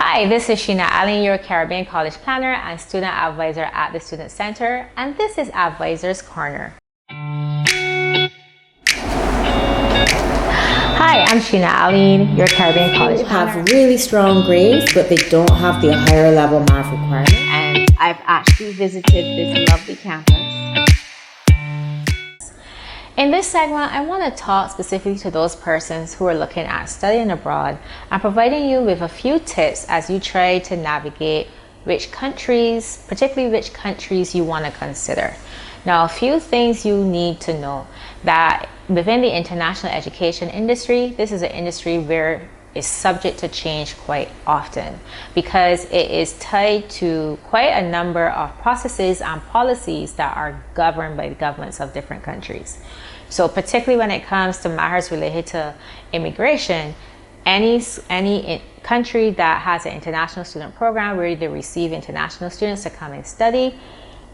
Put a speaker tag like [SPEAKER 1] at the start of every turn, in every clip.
[SPEAKER 1] Hi, this is Sheena Allen, your Caribbean College Planner and Student Advisor at the Student Center, and this is Advisor's Corner. Hi, I'm Sheena Allen, your Caribbean College Planner.
[SPEAKER 2] Have really strong grades, but they don't have the higher level math requirement.
[SPEAKER 1] And I've actually visited this lovely campus. In this segment, I want to talk specifically to those persons who are looking at studying abroad and providing you with a few tips as you try to navigate which countries, particularly which countries you want to consider. Now, a few things you need to know that within the international education industry, this is an industry where it's subject to change quite often because it is tied to quite a number of processes and policies that are governed by the governments of different countries. So particularly when it comes to matters related to immigration, any country that has an international student program where they receive international students to come and study,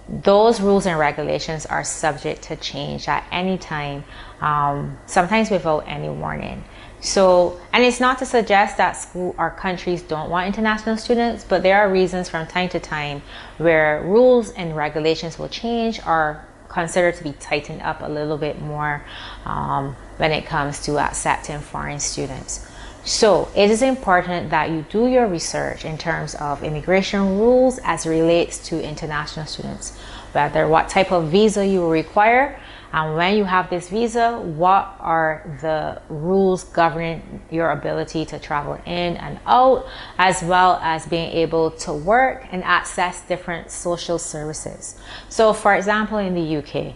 [SPEAKER 1] those rules and regulations are subject to change at any time, sometimes without any warning. So, and it's not to suggest that school or countries don't want international students, but there are reasons from time to time where rules and regulations will change or considered to be tightened up a little bit more when it comes to accepting foreign students. So it is important that you do your research in terms of immigration rules as it relates to international students, whether what type of visa you will require, and when you have this visa, what are the rules governing your ability to travel in and out, as well as being able to work and access different social services. So for example, in the UK,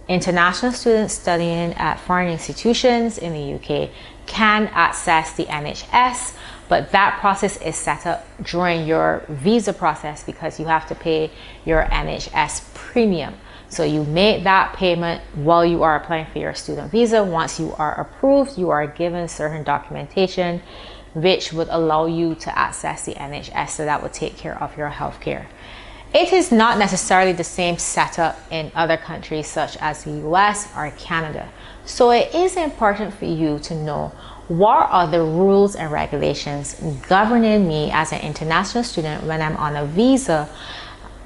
[SPEAKER 1] international students studying at foreign institutions in the UK can access the NHS, but that process is set up during your visa process because you have to pay your NHS premium. So you make that payment while you are applying for your student visa. Once you are approved, you are given certain documentation which would allow you to access the NHS, so that would take care of your healthcare. It is not necessarily the same setup in other countries such as the US or Canada. So it is important for you to know what are the rules and regulations governing me as an international student when I'm on a visa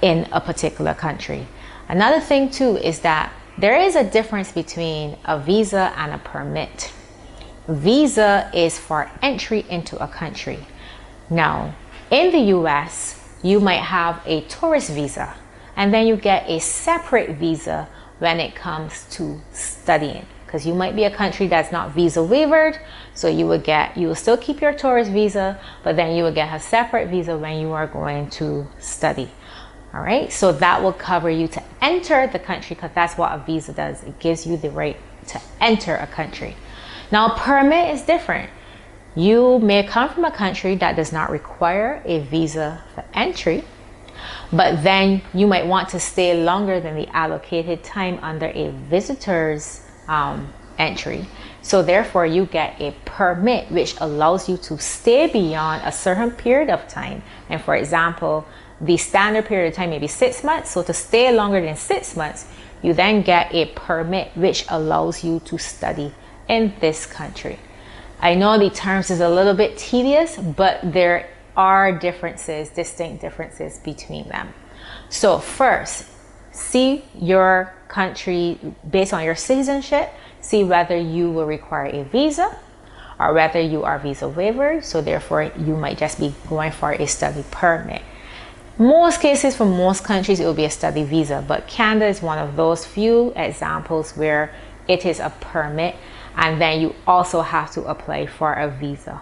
[SPEAKER 1] in a particular country. Another thing too is that there is a difference between a visa and a permit. Visa is for entry into a country. Now, in the US, you might have a tourist visa, and then you get a separate visa when it comes to studying, because you might be a country that's not visa waivered, so you will still keep your tourist visa, but then you will get a separate visa when you are going to study. All right, so that will cover you to enter the country, because that's what a visa does. It gives you the right to enter a country. Now, a permit is different. You may come from a country that does not require a visa for entry, but then you might want to stay longer than the allocated time under a visitor's entry. So therefore, you get a permit which allows you to stay beyond a certain period of time. And for example, the standard period of time may be 6 months. So to stay longer than 6 months, you then get a permit which allows you to study in this country. I know the terms is a little bit tedious, but there are differences, distinct differences between them. So first, see your country based on your citizenship, see whether you will require a visa or whether you are visa waivered. So therefore, you might just be going for a study permit. Most cases for most countries, it will be a study visa, but Canada is one of those few examples where it is a permit, and then you also have to apply for a visa.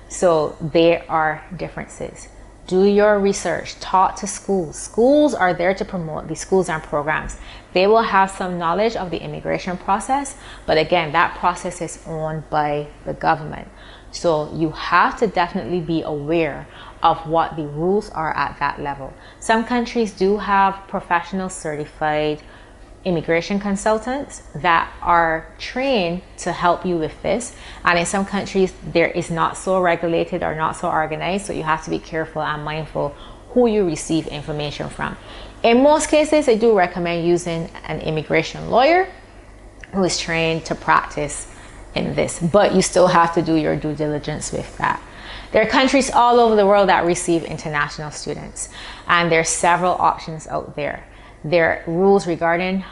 [SPEAKER 1] So there are differences. Do your research, talk to schools. Schools are there to promote the schools and programs. They will have some knowledge of the immigration process, but again, that process is owned by the government. So you have to definitely be aware of what the rules are at that level. Some countries do have professional certified immigration consultants that are trained to help you with this, and in some countries there is not so regulated or not so organized, so you have to be careful and mindful who you receive information from. In most cases, I do recommend using an immigration lawyer who is trained to practice in this, but you still have to do your due diligence with that. There are countries all over the world that receive international students, and there are several options out there. There are rules regarding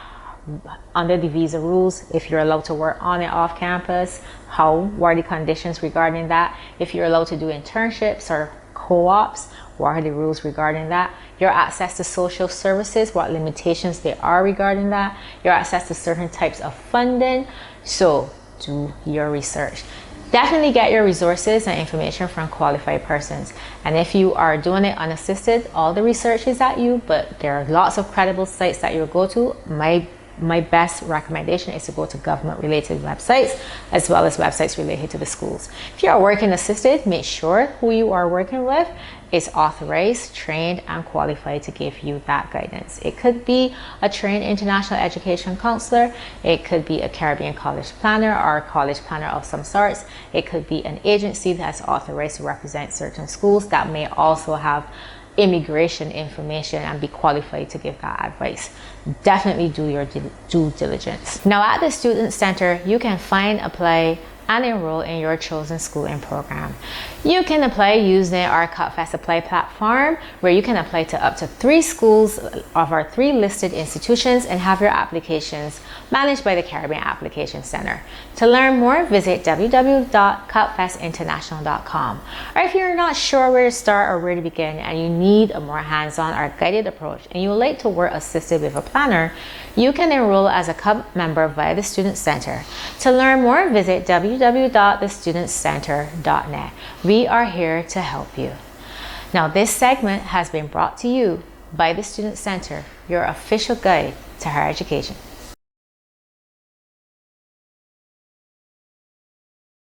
[SPEAKER 1] under the visa rules, if you're allowed to work on and off campus, what are the conditions regarding that? If you're allowed to do internships or co-ops, what are the rules regarding that? Your access to social services, what limitations there are regarding that? Your access to certain types of funding. So do your research. Definitely get your resources and information from qualified persons. And if you are doing it unassisted, all the research is at you, but there are lots of credible sites that you'll go to. My best recommendation is to go to government related websites as well as websites related to the schools. If you are working assisted, make sure who you are working with is authorized, trained, and qualified to give you that guidance. It could be a trained international education counselor, it could be a Caribbean college planner or a college planner of some sorts, it could be an agency that's authorized to represent certain schools that may also have immigration information and be qualified to give that advice. Definitely do your due diligence. Now at the Student Center, you can find, apply, and enroll in your chosen schooling program. You can apply using our CupFest Apply platform, where you can apply to up to 3 schools of our 3 listed institutions and have your applications managed by the Caribbean Application Center. To learn more, visit www.cupfestinternational.com. Or if you're not sure where to start or where to begin and you need a more hands-on or guided approach and you would like to work assisted with a planner, you can enroll as a CUP member via the Student Center. To learn more, visit www.thestudentcenter.net. We are here to help you. Now, this segment has been brought to you by the Student Center, your official guide to higher education.